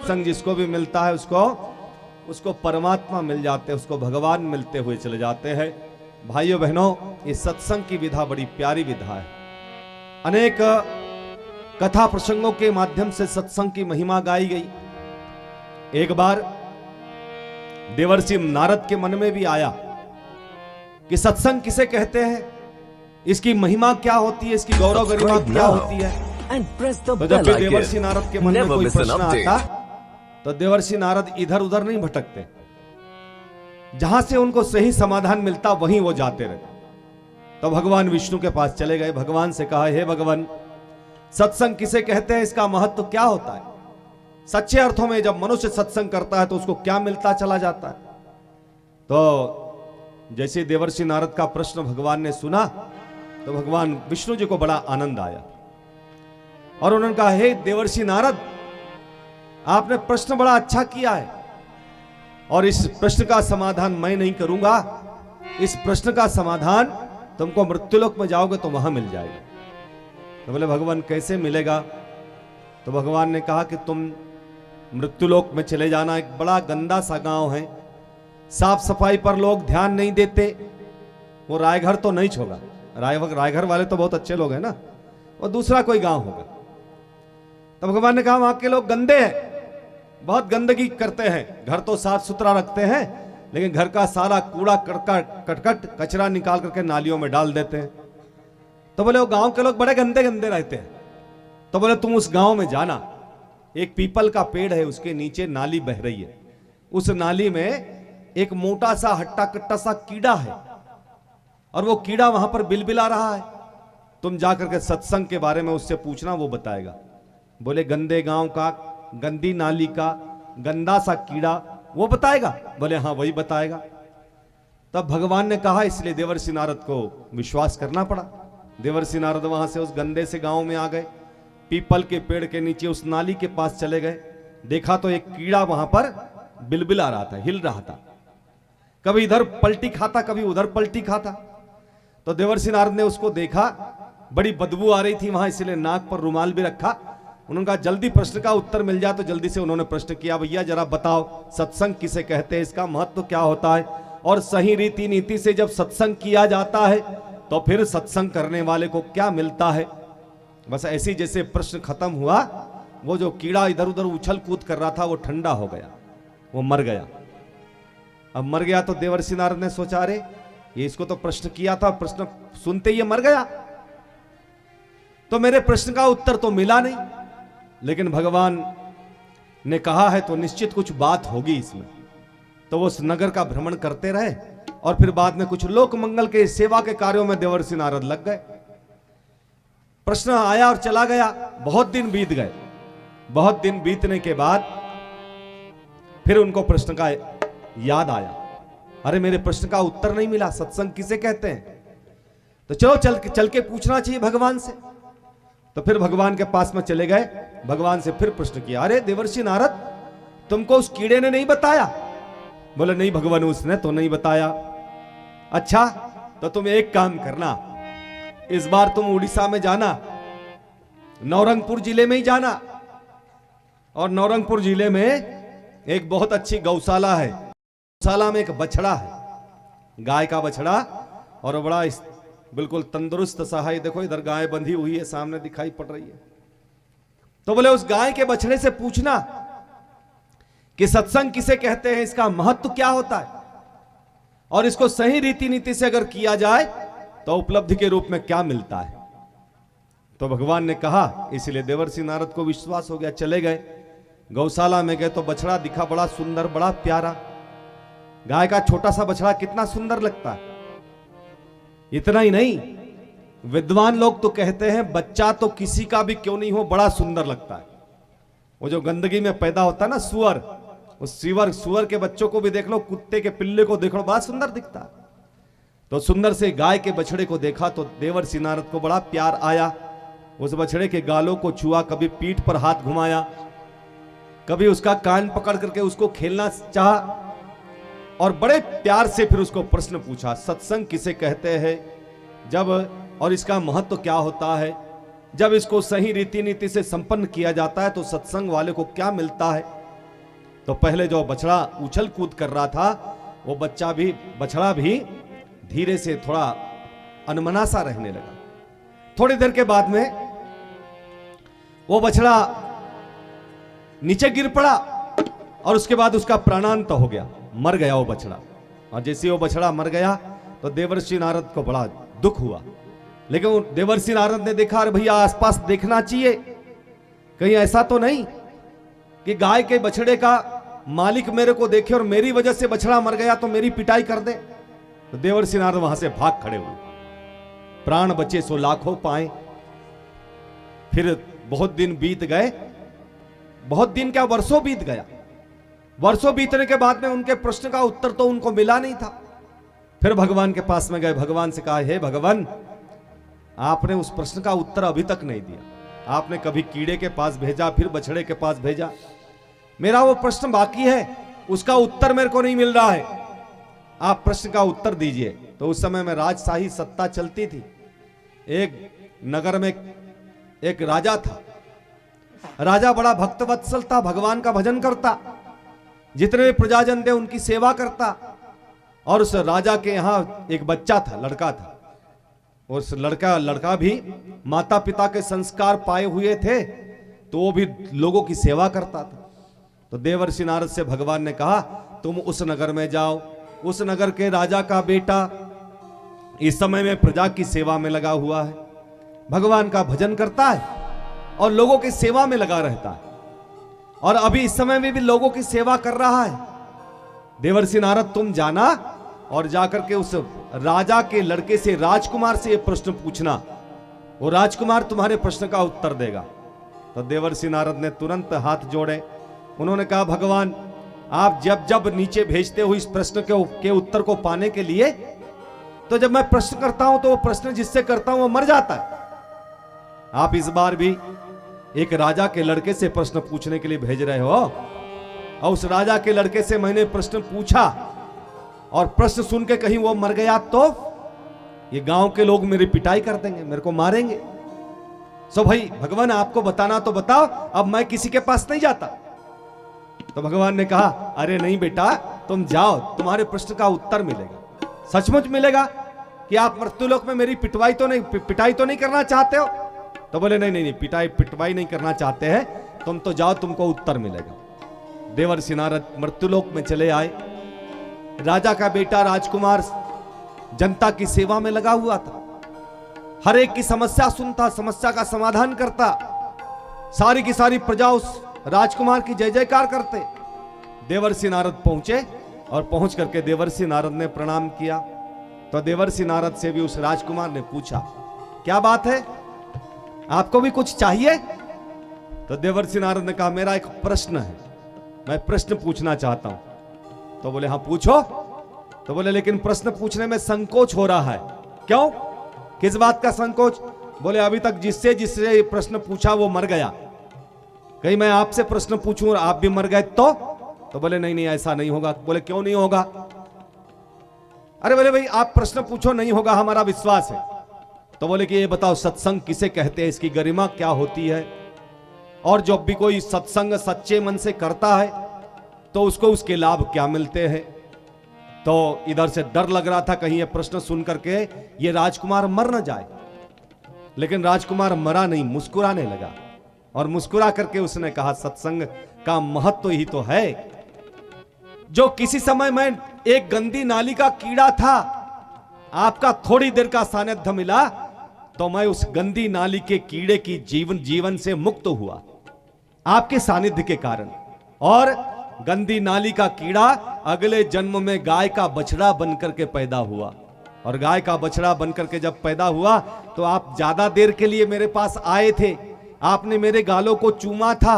सत्संग जिसको भी मिलता है उसको परमात्मा मिल जाते हैं, उसको भगवान मिलते हुए चले जाते हैं। भाइयों बहनों, इस सत्संग की विधा बड़ी प्यारी विधा है। अनेक कथा प्रसंगों के माध्यम से सत्संग की महिमा गाई गई। एक बार देवर्षि नारद के मन में भी आया कि सत्संग किसे कहते हैं, इसकी महिमा क्या होती है, इसकी गौरव गरिमा क्या होती है। तो जब भी देवर्षि नारद के मन में कोई प्रश्न आता तो देवर्षि नारद इधर उधर नहीं भटकते, जहां से उनको सही समाधान मिलता वहीं वो जाते रहते। तो भगवान विष्णु के पास चले गए, भगवान से कहा, हे भगवान, सत्संग किसे कहते हैं, इसका महत्व क्या होता है, सच्चे अर्थों में जब मनुष्य सत्संग करता है तो उसको क्या मिलता चला जाता है। तो जैसे देवर्षि नारद का प्रश्न भगवान ने सुना तो भगवान विष्णु जी को बड़ा आनंद आया और उन्होंने कहा, हे देवर्षि नारद, आपने प्रश्न बड़ा अच्छा किया है और इस प्रश्न का समाधान मैं नहीं करूंगा, इस प्रश्न का समाधान तुमको मृत्युलोक में जाओगे तो वहां मिल जाएगा। तो बोले, भगवान कैसे मिलेगा। तो भगवान ने कहा कि तुम मृत्युलोक में चले जाना, एक बड़ा गंदा सा गांव है, साफ सफाई पर लोग ध्यान नहीं देते। वो रायघर तो नहीं होगा, रायघर वाले तो बहुत अच्छे लोग हैं ना, वो दूसरा कोई गांव होगा। तो भगवान ने कहा, वहां के लोग गंदे हैं, बहुत गंदगी करते हैं, घर तो साफ सुथरा रखते हैं लेकिन घर का सारा कूड़ा कटकट कचरा निकाल करके नालियों में डाल देते हैं। तो बोले, वो गांव के लोग बड़े गंदे गंदे रहते हैं। तो बोले, तुम उस गांव में जाना, एक पीपल का पेड़ है, उसके नीचे नाली बह रही है, उस नाली में एक मोटा सा हट्टा कट्टा सा कीड़ा है और वो कीड़ा वहां पर बिलबिला रहा है। तुम जाकर के सत्संग के बारे में उससे पूछना, वो बताएगा। बोले, गंदे गांव का, गंदी नाली का, गंदा सा कीड़ा वो बताएगा। बोले, हाँ वही बताएगा। तब भगवान ने कहा, इसलिए देवर्षि नारद को विश्वास करना पड़ा। देवर्षि नारद वहां से उस गंदे से गांव में आ गए, पीपल के पेड़ के नीचे उस नाली के पास चले गए। देखा तो एक कीड़ा वहां पर बिलबिला रहा था, हिल रहा था, कभी इधर पलटी खाता कभी उधर पलटी खाता। तो देवर्षि नारद ने उसको देखा, बड़ी बदबू आ रही थी वहां, इसलिए नाक पर रुमाल भी रखा। उन्होंने कहा, जल्दी प्रश्न का उत्तर मिल जाए। तो जल्दी से उन्होंने प्रश्न किया, भैया जरा बताओ, सत्संग किसे कहते हैं, इसका महत्व क्या होता है, और सही रीति नीति से जब सत्संग किया जाता है तो फिर सत्संग करने वाले को क्या मिलता है। बस ऐसी जैसे प्रश्न खत्म हुआ, वो जो कीड़ा इधर उधर उछल कूद कर रहा था वो ठंडा हो गया, वो मर गया। अब मर गया तो देवर्षि नारद ने सोचा, अरे ये इसको तो प्रश्न किया था, प्रश्न सुनते ही ये मर गया, तो मेरे प्रश्न का उत्तर तो मिला नहीं। लेकिन भगवान ने कहा है तो निश्चित कुछ बात होगी इसमें। तो वो उस नगर का भ्रमण करते रहे और फिर बाद में कुछ लोक मंगल के सेवा के कार्यों में देवर्षि नारद लग गए। प्रश्न आया और चला गया, बहुत दिन बीत गए। बहुत दिन बीतने के बाद फिर उनको प्रश्न का याद आया, अरे मेरे प्रश्न का उत्तर नहीं मिला, सत्संग किसे कहते हैं, तो चलो चल के पूछना चाहिए भगवान से। तो फिर भगवान के पास में चले गए, भगवान से फिर प्रश्न किया, अरे देवर्षि नारद, तुमको उस कीड़े ने नहीं बताया। बोले, नहीं भगवान, उसने तो नहीं बताया। अच्छा, तो तुम एक काम करना, इस बार तुम उड़ीसा में जाना, नवरंगपुर जिले में ही जाना, और नवरंगपुर जिले में एक बहुत अच्छी गौशाला है। गौशाला में एक बछड़ा है, गाय का बछड़ा, और बड़ा बिल्कुल तंदुरुस्त सा है। देखो इधर गाय बंधी हुई है, सामने दिखाई पड़ रही है। तो बोले, उस गाय के बछड़े से पूछना कि सत्संग किसे कहते हैं, इसका महत्व क्या होता है, और इसको सही रीति नीति से अगर किया जाए तो उपलब्धि के रूप में क्या मिलता है। तो भगवान ने कहा, इसलिए देवर्षि नारद को विश्वास हो गया। चले गए, गौशाला में गए तो बछड़ा दिखा, बड़ा सुंदर, बड़ा प्यारा। गाय का छोटा सा बछड़ा कितना सुंदर लगता है। इतना ही नहीं, विद्वान लोग तो कहते हैं बच्चा तो किसी का भी क्यों नहीं हो, बड़ा सुंदर लगता है। वो जो गंदगी में पैदा होता है ना सुअर, उस सुअर के बच्चों को भी देख लो, कुत्ते के पिल्ले को देख लो, बड़ा सुंदर दिखता है। तो सुंदर से गाय के बछड़े को देखा तो देवर्षि नारद को बड़ा प्यार आया। उस बछड़े के गालों को छुआ, कभी पीठ पर हाथ घुमाया, कभी उसका कान पकड़ करके उसको खेलना चाहा, और बड़े प्यार से फिर उसको प्रश्न पूछा, सत्संग किसे कहते हैं, जब और इसका महत्व क्या होता है, जब इसको सही रीति नीति से संपन्न किया जाता है तो सत्संग वाले को क्या मिलता है। तो पहले जो बछड़ा उछल कूद कर रहा था वो बछड़ा भी धीरे से थोड़ा अनमना सा रहने लगा। थोड़ी देर के बाद में वो बछड़ा नीचे गिर पड़ा और उसके बाद उसका प्राणांत हो गया, मर गया वो बछड़ा। और जैसे वो बछड़ा मर गया तो देवर्षि नारद को बड़ा दुख हुआ। लेकिन देवर्षि नारद ने देखा, अरे भैया आसपास देखना चाहिए, कहीं ऐसा तो नहीं कि गाय के बछड़े का मालिक मेरे को देखे और मेरी वजह से बछड़ा मर गया तो मेरी पिटाई कर दे। तो देवर्षि नारद वहां से भाग खड़े हुए। प्राण बचे सो लाखों पाए। फिर बहुत दिन बीत गए, बहुत दिन क्या वर्षों बीत गया। वर्षों बीतने के बाद में उनके प्रश्न का उत्तर तो उनको मिला नहीं था। फिर भगवान के पास में गए, भगवान से कहा, हे भगवान, आपने उस प्रश्न का उत्तर अभी तक नहीं दिया। आपने कभी कीड़े के पास भेजा, फिर बछड़े के पास भेजा, मेरा वो प्रश्न बाकी है, उसका उत्तर मेरे को नहीं मिल रहा है। आप प्रश्न का उत्तर दीजिए। तो उस समय में राजशाही सत्ता चलती थी। एक नगर में एक राजा था। राजा बड़ा भक्तवत्सल था, भगवान का भजन करता, जितने भी प्रजाजन थे उनकी सेवा करता। और उस राजा के यहां एक बच्चा था, लड़का था। और उस लड़का भी माता पिता के संस्कार पाए हुए थे, तो वो भी लोगों की सेवा करता था। तो देवर्षि नारद से भगवान ने कहा, तुम उस नगर में जाओ, उस नगर के राजा का बेटा इस समय में प्रजा की सेवा में लगा हुआ है, भगवान का भजन करता है और लोगों की सेवा में लगा रहता है, और अभी इस समय में भी लोगों की सेवा कर रहा है। देवर्षि नारद, तुम जाना और जाकर के उस राजा के लड़के से, राजकुमार से ये प्रश्न पूछना, वो राजकुमार तुम्हारे प्रश्न का उत्तर देगा। तो देवर्षि नारद ने तुरंत हाथ जोड़े। उन्होंने कहा, भगवान, आप जब जब नीचे भेजते हो इस प्रश्न के उत्तर को पाने के लिए, तो जब मैं प्रश्न करता हूं तो वो प्रश्न जिससे करता हूं वो मर जाता है। आप इस बार भी एक राजा के लड़के से प्रश्न पूछने के लिए भेज रहे हो, और उस राजा के लड़के से मैंने प्रश्न पूछा और प्रश्न सुन के कहीं वो मर गया तो ये गांव के लोग मेरी पिटाई कर देंगे, मेरे को मारेंगे। सो भाई भगवान, आपको बताना तो बताओ, अब मैं किसी के पास नहीं जाता। तो भगवान ने कहा, अरे नहीं बेटा, तुम जाओ, तुम्हारे प्रश्न का उत्तर मिलेगा। सचमुच मिलेगा कि आप मृत्युलोक में मेरी पिटाई तो नहीं करना चाहते हो? तो बोले, नहीं, पिटवाई नहीं करना चाहते हैं, तुम तो जाओ, तुमको उत्तर मिलेगा। देवर्षि नारद मृत्युलोक में चले आए। राजा का बेटा राजकुमार जनता की सेवा में लगा हुआ था, हर एक की समस्या सुनता, समस्या का समाधान करता, सारी की सारी प्रजा उस राजकुमार की जय जयकार करते। देवर्षि नारद पहुंचे और पहुंच करके देवर्षि नारद ने प्रणाम किया। तो देवर्षि नारद से भी उस राजकुमार ने पूछा, क्या बात है, आपको भी कुछ चाहिए? तो देवर्षि नारद ने कहा, मेरा एक प्रश्न है, मैं प्रश्न पूछना चाहता हूं। तो बोले, हाँ पूछो। तो बोले, लेकिन प्रश्न पूछने में संकोच हो रहा है। क्यों, किस बात का संकोच? बोले, अभी तक जिससे प्रश्न पूछा वो मर गया, कहीं मैं आपसे प्रश्न पूछूं और आप भी मर गए तो बोले, नहीं, ऐसा नहीं होगा। बोले, क्यों नहीं होगा? अरे बोले, भाई आप प्रश्न पूछो, नहीं होगा, हमारा विश्वास है। तो बोले कि ये बताओ, सत्संग किसे कहते हैं, इसकी गरिमा क्या होती है, और जब भी कोई सत्संग सच्चे मन से करता है तो उसको उसके लाभ क्या मिलते हैं। तो इधर से डर लग रहा था कहीं ये प्रश्न सुन करके ये राजकुमार मर न जाए, लेकिन राजकुमार मरा नहीं, मुस्कुराने लगा, और मुस्कुरा करके उसने कहा, सत्संग का महत्व ही तो है। जो किसी समय मैं एक गंदी नाली का कीड़ा था, आपका थोड़ी देर का सानिध्य मिला तो मैं उस गंदी नाली के कीड़े की जीवन से मुक्त हुआ आपके सानिध्य के कारण। और गंदी नाली का कीड़ा अगले जन्म में गाय का बछड़ा बनकर के पैदा हुआ, और गाय का बछड़ा बनकर के जब पैदा हुआ तो आप ज्यादा देर के लिए मेरे पास आए थे, आपने मेरे गालों को चूमा था,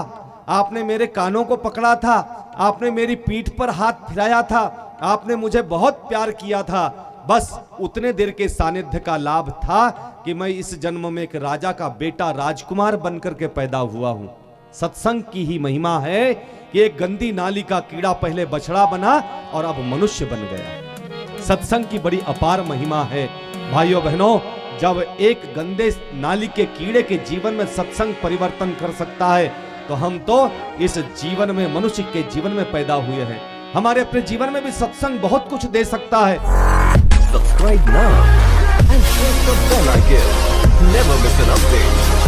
आपने मेरे कानों को पकड़ा था, आपने मेरी पीठ पर हाथ फिराया था, आपने मुझे बहुत प्यार किया था। बस उतने देर के सानिध्य का लाभ था कि मैं इस जन्म में एक राजा का बेटा राजकुमार बनकर के पैदा हुआ हूं। सत्संग की ही महिमा है कि एक गंदी नाली का कीड़ा पहले बछड़ा बना और अब मनुष्य बन गया। सत्संग की बड़ी अपार महिमा है भाइयों बहनों। जब एक गंदे नाली के कीड़े के जीवन में सत्संग परिवर्तन कर सकता है, तो हम तो इस जीवन में, मनुष्य के जीवन में पैदा हुए हैं, हमारे अपने जीवन में भी सत्संग बहुत कुछ दे सकता है। Subscribe now and press the bell icon. Never miss an update.